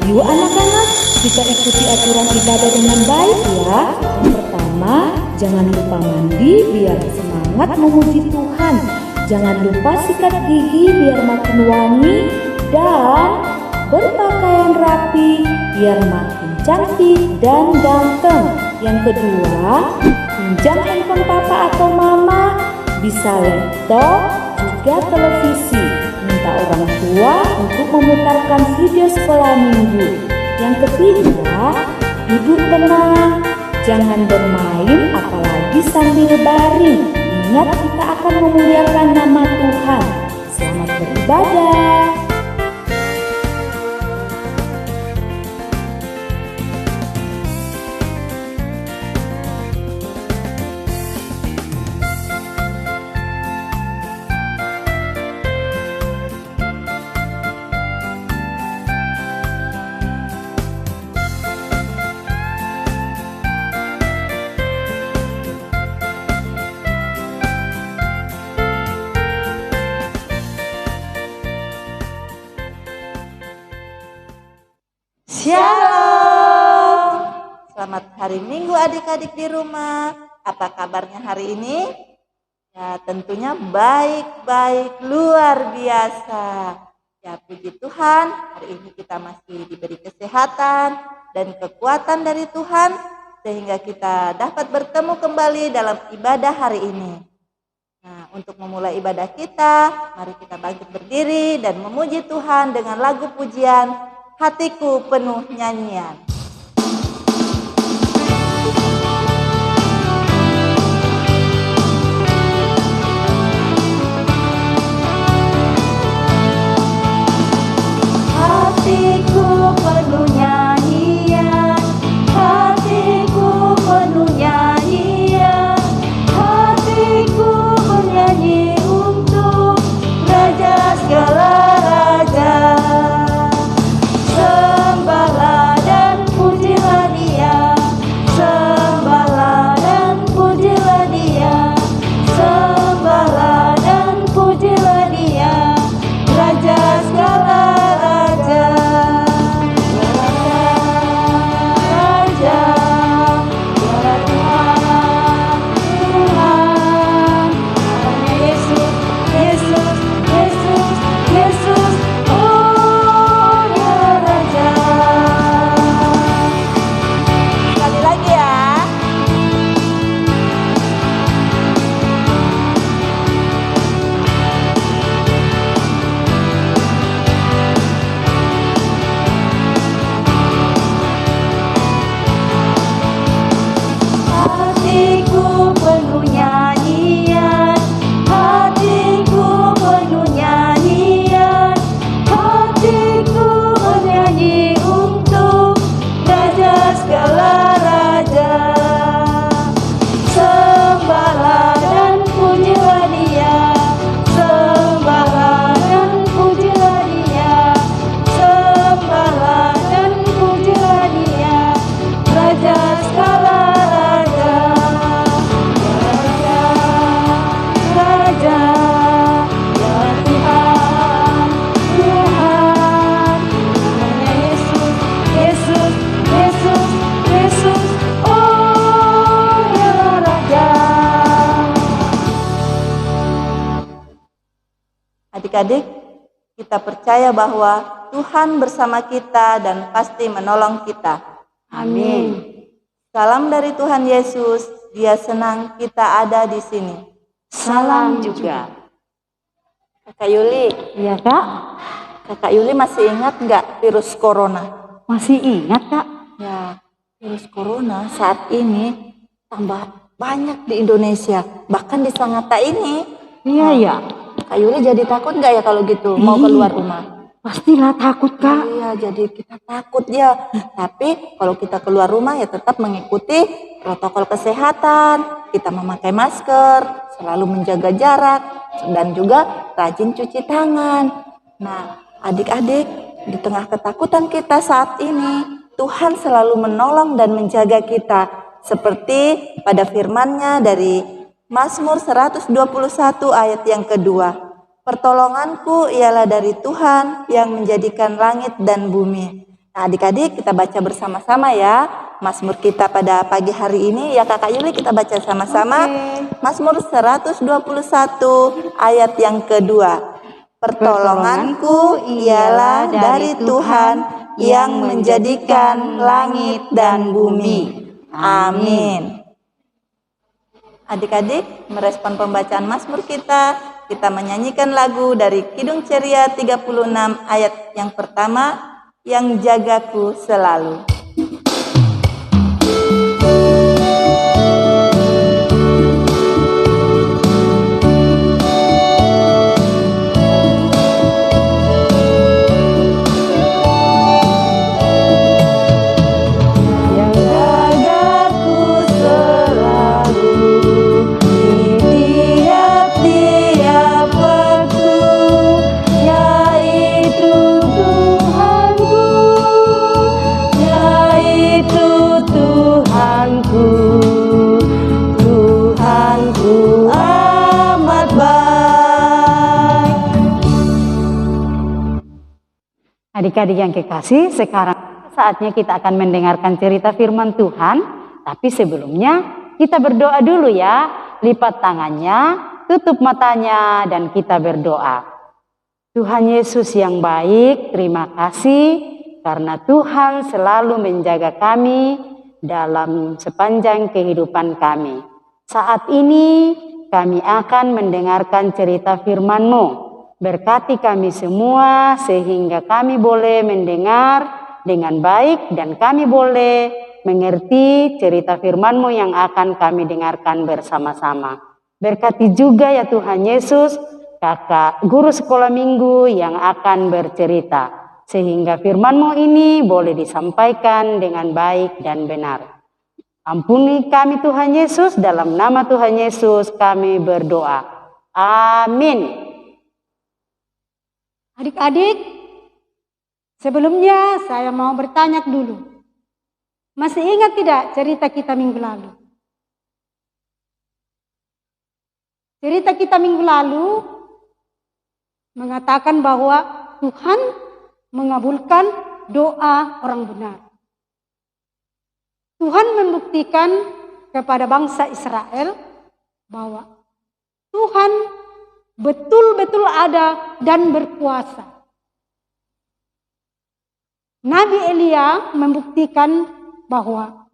Yuk anak-anak, kita ikuti aturan ibadah dengan baik ya. Yang pertama, jangan lupa mandi biar semangat memuji Tuhan. Jangan lupa sikat gigi biar makin wangi. Dan berpakaian rapi biar makin cantik dan ganteng. Yang kedua, pinjam handphone papa atau mama, bisa laptop, juga televisi. Minta orang tua untuk memutarkan video sekolah minggu. Yang ketiga, duduk tenang, jangan bermain apalagi sambil baring. Ingat, kita akan memuliakan nama Tuhan. Selamat beribadah. Shalom. Selamat hari Minggu adik-adik di rumah. Apa kabarnya hari ini? Ya tentunya baik-baik, luar biasa. Ya puji Tuhan, hari ini kita masih diberi kesehatan dan kekuatan dari Tuhan sehingga kita dapat bertemu kembali dalam ibadah hari ini. Nah, untuk memulai ibadah kita, mari kita bangkit berdiri dan memuji Tuhan dengan lagu pujian Hatiku Penuh Nyanyian. Hatiku penuh nyanyian, hatiku penuh nyanyian, hatiku bernyanyi untuk Raja segala raja. Sembahlah dan pujilah Dia, sembahlah dan pujilah Dia, sembahlah dan pujilah Dia, Raja segala raja. Raja, ya Tuhan, Tuhan, Yesus, Yesus, Yesus, Yesus, oh ya Raja. Sekali lagi ya. Hatiku penuh nyanyian, hatiku penuh nyanyian, hatiku bernyanyi untuk Raja segala raja. Sembahlah dan pujilah Dia, sembahlah dan pujilah Dia, sembahlah dan pujilah Dia, Raja segala raja. Raja, ya Tuhan, Tuhan, namanya Yesus, Yesus, Yesus, Yesus, oh ya Raja. Adik-adik, kita percaya bahwa Tuhan bersama kita dan pasti menolong kita. Amin. Salam dari Tuhan Yesus, Dia senang kita ada di sini. Salam juga. Kakak Yuli. Iya Kak, Kakak Yuli masih ingat nggak virus corona? masih ingat Kak? Ya, virus corona saat ini tambah banyak di Indonesia. Bahkan di Sangatta ini. Iya ya, Kak Yuli jadi takut nggak ya kalau gitu mau keluar rumah? pastilah takut Kak. Iya, jadi kita takut ya. Tapi kalau kita keluar rumah ya tetap mengikuti protokol kesehatan. Kita memakai masker, selalu menjaga jarak, dan juga rajin cuci tangan. Nah, adik-adik, di tengah ketakutan kita saat ini, Tuhan selalu menolong dan menjaga kita. Seperti pada firman-Nya dari Mazmur 121 ayat yang kedua. Pertolonganku ialah dari Tuhan yang menjadikan langit dan bumi. Nah, adik-adik kita baca bersama-sama ya Mazmur kita pada pagi hari ini ya Kakak Yuli, kita baca sama-sama. Mazmur 121 ayat yang kedua. Pertolonganku ialah dari Tuhan yang menjadikan langit dan bumi. Amin. Adik-adik merespon pembacaan Mazmur kita menyanyikan lagu dari Kidung Ceria 36 ayat yang pertama, yang jagaku selalu. Adik-adik yang kekasih, sekarang saatnya kita akan mendengarkan cerita firman Tuhan. Tapi sebelumnya kita berdoa dulu ya. Lipat tangannya, tutup matanya, dan kita berdoa. Tuhan Yesus yang baik, terima kasih karena Tuhan selalu menjaga kami dalam sepanjang kehidupan kami. Saat ini kami akan mendengarkan cerita firman-Mu. Berkati kami semua sehingga kami boleh mendengar dengan baik dan kami boleh mengerti cerita firman-Mu yang akan kami dengarkan bersama-sama. Berkati juga ya Tuhan Yesus kakak guru sekolah minggu yang akan bercerita sehingga firman-Mu ini boleh disampaikan dengan baik dan benar. Ampuni kami Tuhan Yesus, dalam nama Tuhan Yesus kami berdoa. Amin. Adik-adik, sebelumnya saya mau bertanya dulu. Masih ingat tidak cerita kita minggu lalu? Cerita kita minggu lalu mengatakan bahwa Tuhan mengabulkan doa orang benar. Tuhan membuktikan kepada bangsa Israel bahwa Tuhan betul-betul ada dan berkuasa. Nabi Elia membuktikan bahwa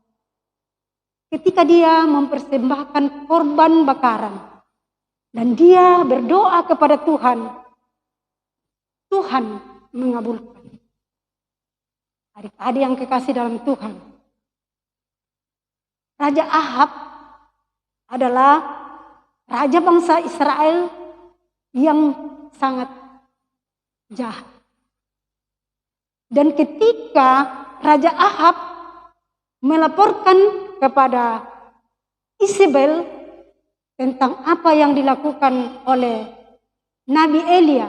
ketika dia mempersembahkan korban bakaran dan dia berdoa kepada Tuhan, Tuhan mengabulkan. Adik-adik yang kekasih dalam Tuhan, Raja Ahab adalah raja bangsa Israel yang sangat jahat. Dan ketika Raja Ahab melaporkan kepada Isabel tentang apa yang dilakukan oleh Nabi Elia,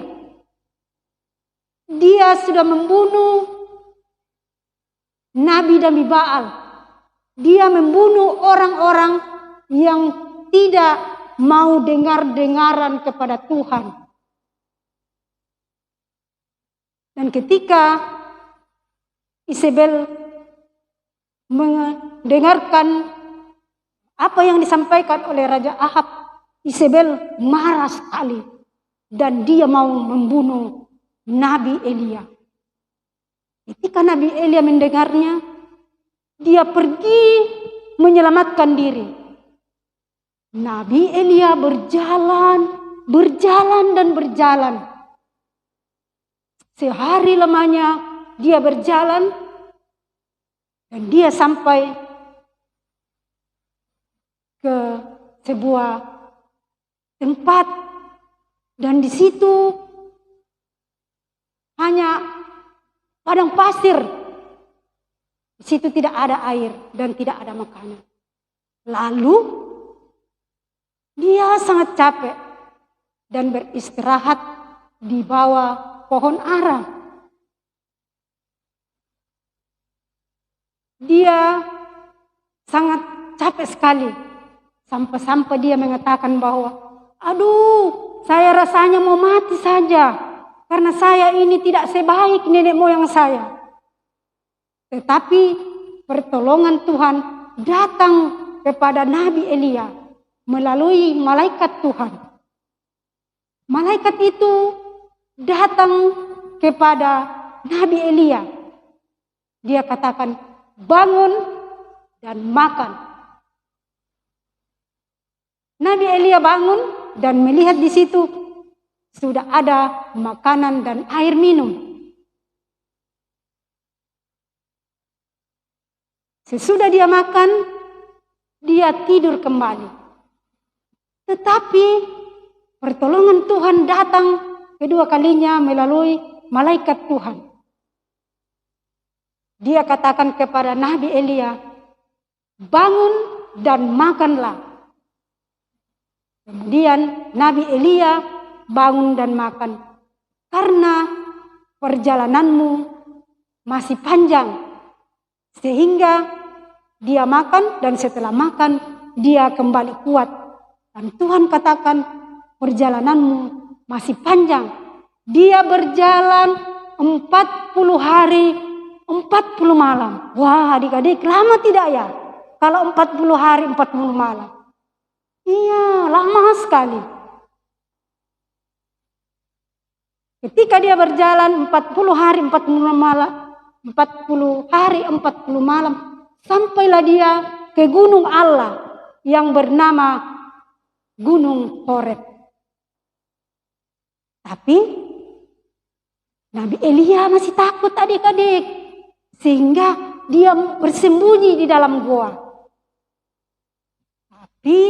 dia sudah membunuh Nabi Baal. Dia membunuh orang-orang yang tidak mau dengar-dengaran kepada Tuhan. Dan ketika Isabel mendengarkan apa yang disampaikan oleh Raja Ahab, Isabel marah sekali dan dia mau membunuh Nabi Elia. Ketika Nabi Elia mendengarnya, dia pergi menyelamatkan diri. Nabi Elia berjalan. Sehari lamanya dia berjalan dan dia sampai ke sebuah tempat dan di situ hanya padang pasir. Di situ tidak ada air dan tidak ada makanan. Lalu dia sangat capek dan beristirahat di bawah pohon ara. Dia sangat capek sekali. Sampai-sampai dia mengatakan bahwa, aduh, saya rasanya mau mati saja. Karena saya ini tidak sebaik nenek moyang saya. Tetapi pertolongan Tuhan datang kepada Nabi Elia melalui malaikat Tuhan. Malaikat itu datang kepada Nabi Elia. Dia katakan, bangun dan makan. Nabi Elia bangun dan melihat di situ sudah ada makanan dan air minum. Sesudah dia makan, dia tidur kembali. Tetapi pertolongan Tuhan datang kedua kalinya melalui malaikat Tuhan. Dia katakan kepada Nabi Elia, bangun dan makanlah. Kemudian Nabi Elia bangun dan makan. Karena perjalananmu masih panjang. Sehingga dia makan dan setelah makan dia kembali kuat. Dan Tuhan katakan perjalananmu masih panjang. Dia berjalan 40 hari, 40 malam. Wah, adik-adik, lama tidak ya? Kalau 40 hari, 40 malam. Iya, lama sekali. Ketika dia berjalan 40 hari, 40 malam, 40 hari, 40 malam, sampailah dia ke gunung Allah yang bernama Gunung Horeb. Tapi Nabi Elia masih takut adik-adik, sehingga dia bersembunyi di dalam gua. Tapi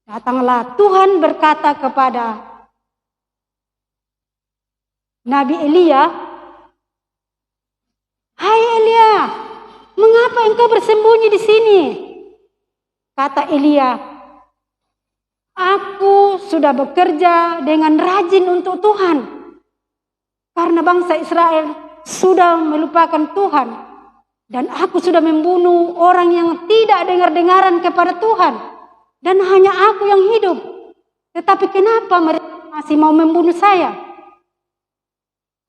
datanglah Tuhan berkata kepada Nabi Elia, "Hai Elia, mengapa engkau bersembunyi di sini?" Kata Elia, "Aku sudah bekerja dengan rajin untuk Tuhan. Karena bangsa Israel sudah melupakan Tuhan. Dan aku sudah membunuh orang yang tidak dengar-dengaran kepada Tuhan. Dan hanya aku yang hidup. Tetapi kenapa mereka masih mau membunuh saya?"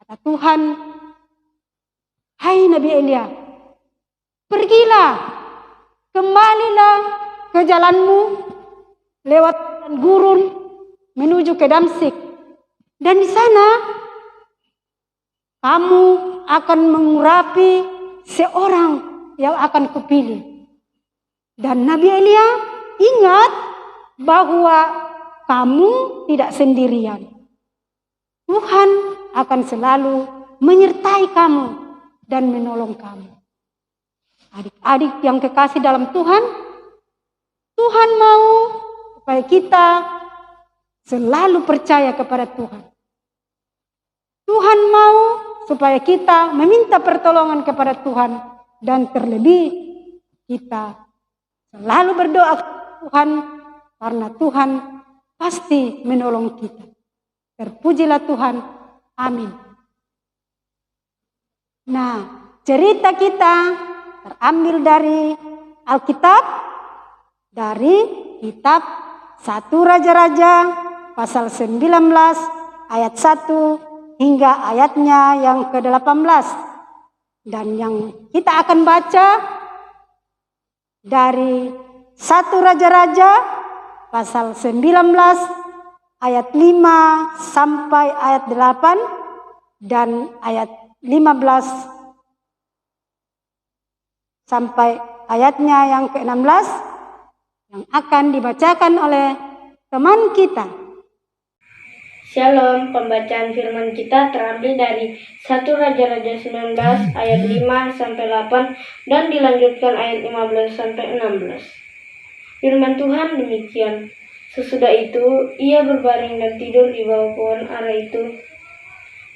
Kata Tuhan, "Hai Nabi Elia, pergilah, kembalilah ke jalanmu lewat gurun menuju ke Damsyik. Dan di sana kamu akan mengurapi seorang yang akan kupilih. Dan Nabi Elia, ingat bahwa kamu tidak sendirian. Tuhan akan selalu menyertai kamu dan menolong kamu." Adik-adik yang kekasih dalam Tuhan, Tuhan mau supaya kita selalu percaya kepada Tuhan. Tuhan mau supaya kita meminta pertolongan kepada Tuhan. Dan terlebih kita selalu berdoa kepada Tuhan, karena Tuhan pasti menolong kita. Terpujilah Tuhan. Amin. Nah, cerita kita terambil dari Alkitab, dari kitab 1 Raja-Raja pasal 19 ayat 1 hingga ayatnya yang ke-18. Dan yang kita akan baca dari 1 Raja-Raja pasal 19 ayat 5 sampai ayat 8 dan ayat 15 sampai ayatnya yang ke-16 yang akan dibacakan oleh teman kita. Shalom, pembacaan firman kita terambil dari 1 Raja-Raja 19 ayat 5 sampai 8 dan dilanjutkan ayat 15 sampai 16. Firman Tuhan demikian. Sesudah itu ia berbaring dan tidur di bawah pohon ara itu.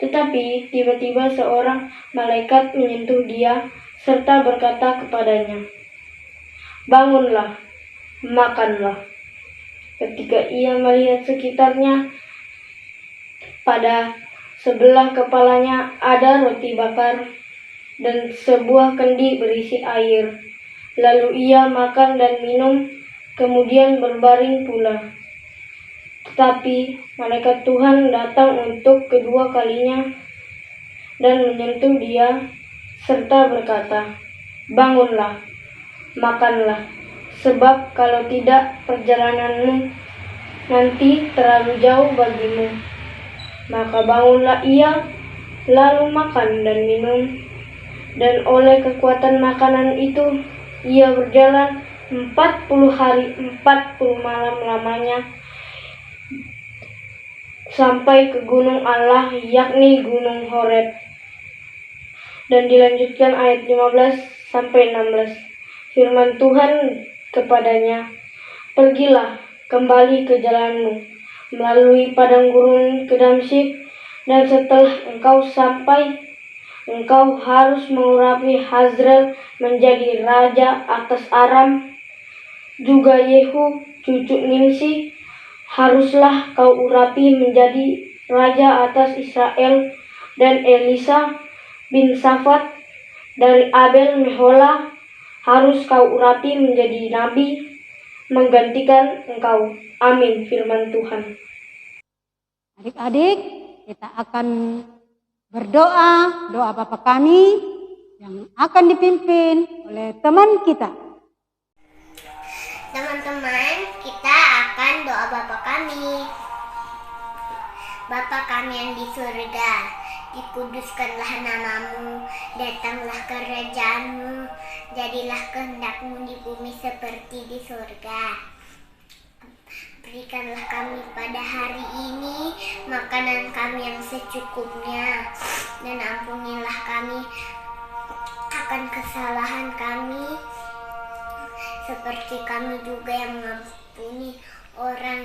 Tetapi tiba-tiba seorang malaikat menyentuh dia serta berkata kepadanya, "Bangunlah, makanlah." Ketika ia melihat sekitarnya, pada sebelah kepalanya ada roti bakar dan sebuah kendi berisi air. Lalu ia makan dan minum, kemudian berbaring pula. Tetapi malaikat Tuhan datang untuk kedua kalinya dan menyentuh dia serta berkata, "Bangunlah, makanlah, sebab kalau tidak perjalananmu nanti terlalu jauh bagimu." Maka bangunlah ia, lalu makan dan minum, dan oleh kekuatan makanan itu ia berjalan 40 hari 40 malam lamanya sampai ke gunung Allah, yakni Gunung Horeb. Dan dilanjutkan ayat 15 sampai 16. Firman Tuhan kepadanya, "Pergilah kembali ke jalanmu melalui padang gurun ke Damsyik, dan setelah engkau sampai, engkau harus mengurapi Hazael menjadi raja atas Aram. Juga Yehu cucu Nimsi haruslah kau urapi menjadi raja atas Israel, dan Elisa bin Safat dari Abel Mehola harus kau urapi menjadi nabi menggantikan engkau." Amin, firman Tuhan. Adik-adik, kita akan berdoa, doa Bapa kami yang akan dipimpin oleh teman kita. Teman-teman, kita akan doa Bapa kami. Bapa kami yang di surga, dikuduskanlah namamu, datanglah kerajaanmu, jadilah kehendakmu di bumi seperti di surga. Berikanlah kami pada hari ini makanan kami yang secukupnya, dan ampunilah kami akan kesalahan kami, seperti kami juga yang mengampuni orang-orang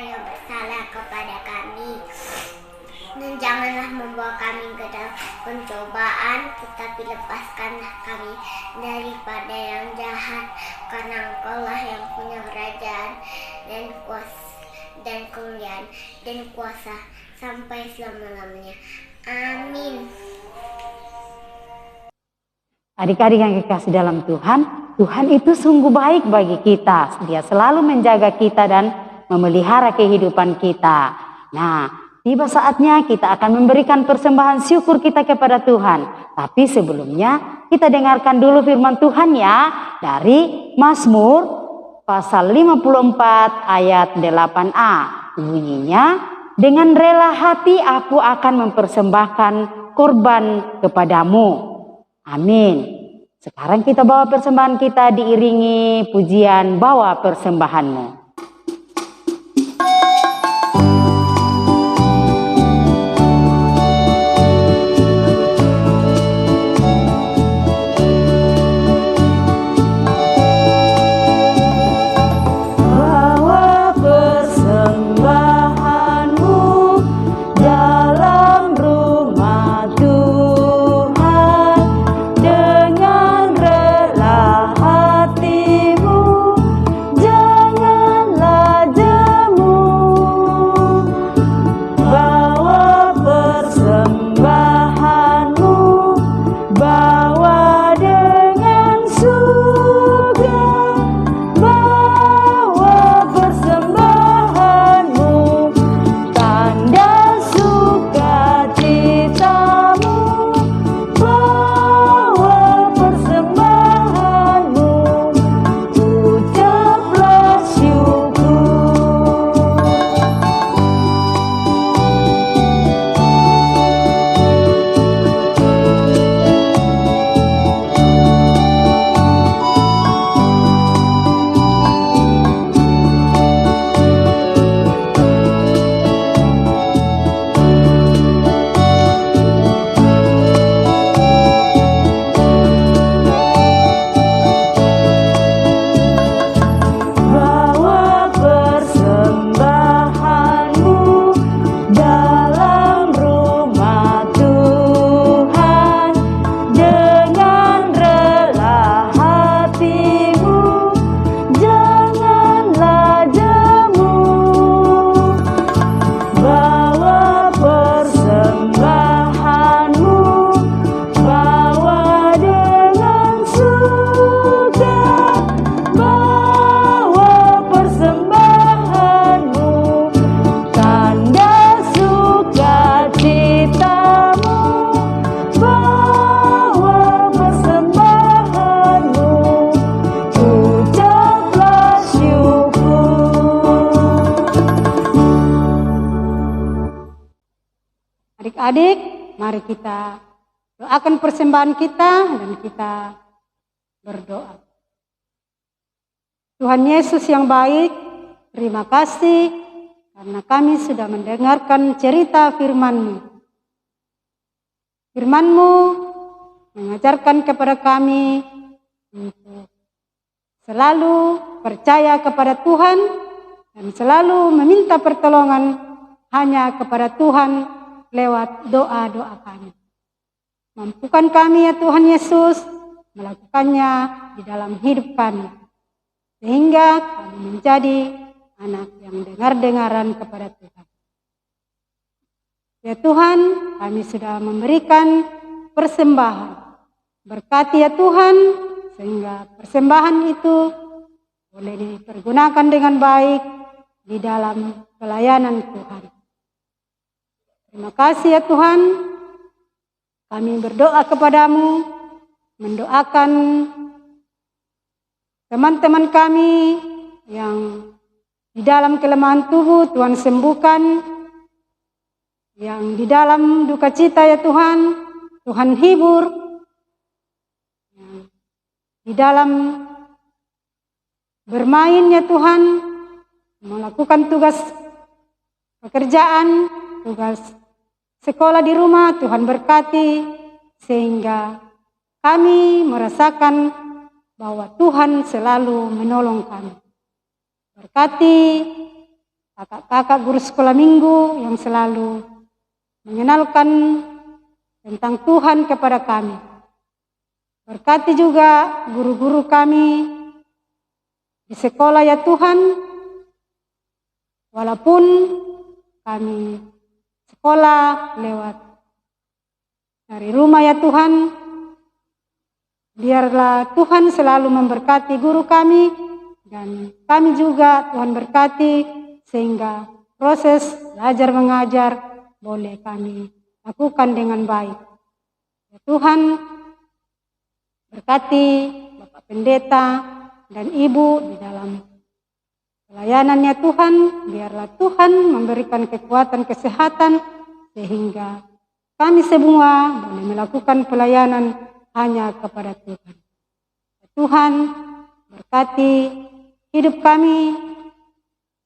yang bersalah kepada kami. Dan janganlah membawa kami ke dalam pencobaan, tetapi lepaskanlah kami daripada yang jahat, karena Engkaulah yang punya kerajaan dan kuasa dan kemuliaan dan kuasa sampai selama-lamanya. Amin. Adik-adik yang dikasih dalam Tuhan, Tuhan itu sungguh baik bagi kita. Dia selalu menjaga kita dan memelihara kehidupan kita. Nah, tiba saatnya kita akan memberikan persembahan syukur kita kepada Tuhan. Tapi sebelumnya kita dengarkan dulu firman Tuhan ya, dari Mazmur pasal 54 ayat 8a. Bunyinya, "Dengan rela hati aku akan mempersembahkan korban kepadamu." Amin. Sekarang kita bawa persembahan kita, diiringi pujian "Bawa Persembahanmu". Jangan Adik-adik, mari kita doakan persembahan kita dan kita berdoa. Tuhan Yesus yang baik, terima kasih karena kami sudah mendengarkan cerita firman-Mu. Firman-Mu mengajarkan kepada kami untuk selalu percaya kepada Tuhan dan selalu meminta pertolongan hanya kepada Tuhan lewat doa-doa kami. Mampukan kami ya Tuhan Yesus melakukannya di dalam hidup kami, sehingga kami menjadi anak yang dengar-dengaran kepada Tuhan. Ya Tuhan, kami sudah memberikan persembahan. Berkati ya Tuhan, sehingga persembahan itu boleh dipergunakan dengan baik di dalam pelayanan Tuhan. Terima kasih ya Tuhan, kami berdoa kepadamu, mendoakan teman-teman kami yang di dalam kelemahan tubuh Tuhan sembuhkan, yang di dalam duka cita ya Tuhan, Tuhan hibur, yang di dalam bermain ya Tuhan, melakukan tugas pekerjaan, tugas sekolah di rumah, Tuhan berkati, sehingga kami merasakan bahwa Tuhan selalu menolong kami. Berkati kakak-kakak guru sekolah minggu yang selalu mengenalkan tentang Tuhan kepada kami. Berkati juga guru-guru kami di sekolah ya Tuhan, walaupun kami sekolah lewat dari rumah ya Tuhan, biarlah Tuhan selalu memberkati guru kami dan kami juga Tuhan berkati sehingga proses belajar mengajar boleh kami lakukan dengan baik. Ya Tuhan, berkati Bapak Pendeta dan Ibu di dalam pelayanannya Tuhan, biarlah Tuhan memberikan kekuatan kesehatan sehingga kami semua boleh melakukan pelayanan hanya kepada Tuhan. Tuhan berkati hidup kami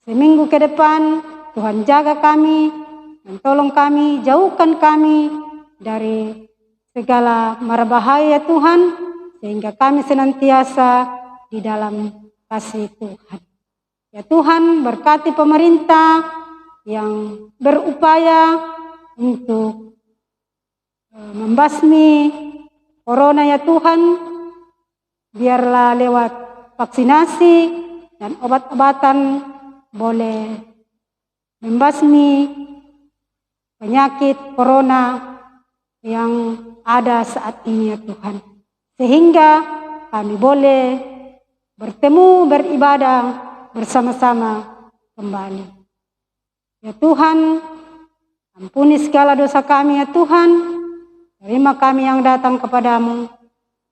seminggu ke depan, Tuhan jaga kami dan tolong kami, jauhkan kami dari segala mara bahaya Tuhan, sehingga kami senantiasa di dalam kasih Tuhan. Ya Tuhan, berkati pemerintah yang berupaya untuk membasmi corona ya Tuhan, biarlah lewat vaksinasi dan obat-obatan boleh membasmi penyakit corona yang ada saat ini ya Tuhan. Sehingga kami boleh bertemu, beribadah bersama-sama kembali. Ya Tuhan, ampuni segala dosa kami ya Tuhan. Terima kami yang datang kepadamu.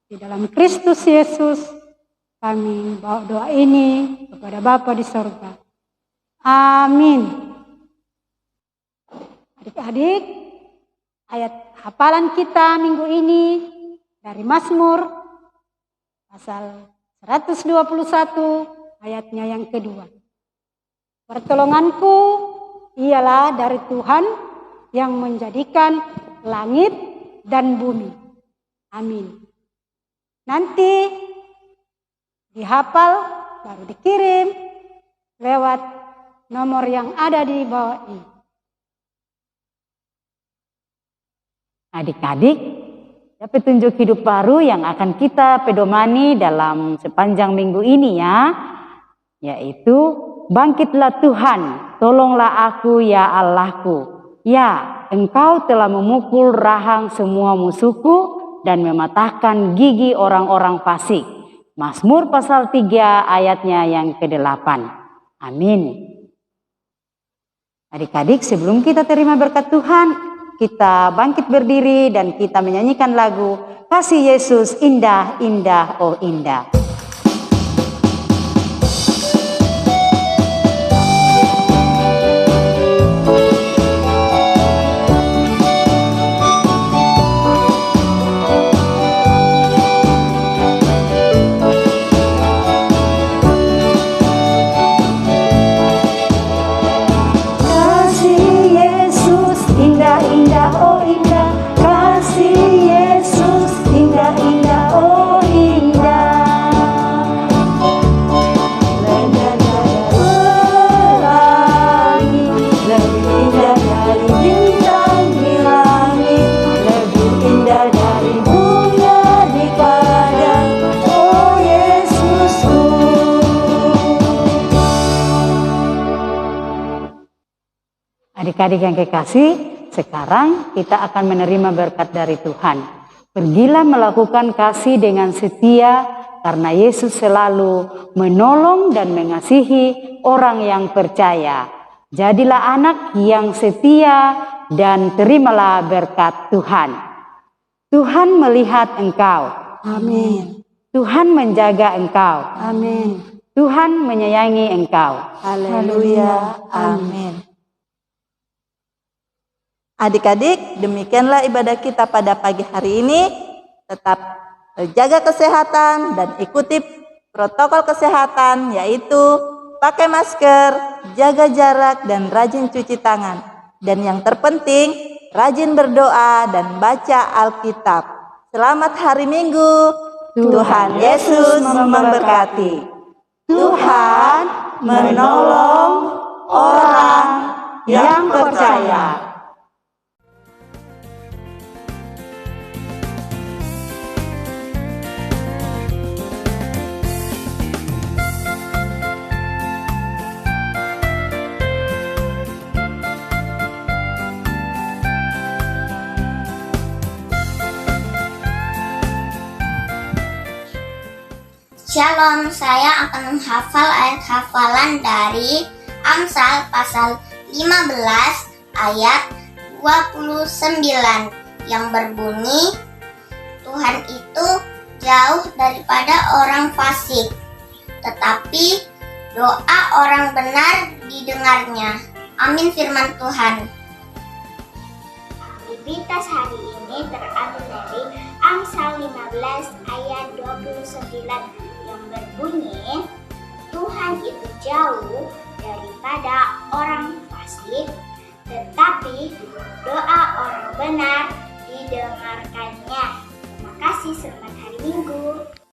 Di dalam Kristus Yesus kami bawa doa ini kepada Bapa di sorga. Amin. Adik-adik, ayat hafalan kita minggu ini dari Mazmur pasal 121 ayatnya yang kedua. Pertolonganku ialah dari Tuhan yang menjadikan langit dan bumi. Amin. Nanti dihafal baru dikirim lewat nomor yang ada di bawah ini. Adik-adik, ya petunjuk hidup baru yang akan kita pedomani dalam sepanjang minggu ini ya, yaitu bangkitlah Tuhan, tolonglah aku ya Allahku. Ya, Engkau telah memukul rahang semua musuhku dan mematahkan gigi orang-orang fasik. Mazmur pasal 3 ayatnya yang ke-8. Amin. Adik-adik, sebelum kita terima berkat Tuhan, kita bangkit berdiri dan kita menyanyikan lagu Kasih Yesus Indah, Indah, Oh Indah. Adik-adik yang kekasih, sekarang kita akan menerima berkat dari Tuhan. Pergilah melakukan kasih dengan setia karena Yesus selalu menolong dan mengasihi orang yang percaya. Jadilah anak yang setia dan terimalah berkat Tuhan. Tuhan melihat engkau. Amin. Tuhan menjaga engkau. Amin. Tuhan menyayangi engkau. Haleluya. Amin. Adik-adik, demikianlah ibadah kita pada pagi hari ini. Tetap jaga kesehatan dan ikuti protokol kesehatan, yaitu pakai masker, jaga jarak, dan rajin cuci tangan. Dan yang terpenting, rajin berdoa dan baca Alkitab. Selamat hari Minggu. Tuhan Yesus memberkati. Tuhan menolong orang yang percaya. Shalom, saya akan menghafal ayat hafalan dari Amsal pasal 15 ayat 29 yang berbunyi, Tuhan itu jauh daripada orang fasik, tetapi doa orang benar didengarnya. Amin firman Tuhan. Aktivitas hari ini terambil dari Amsal 15 ayat 29 yang berbunyi, Tuhan itu jauh daripada orang fasik, tetapi doa orang benar didengarkannya. Terima kasih, selamat hari Minggu.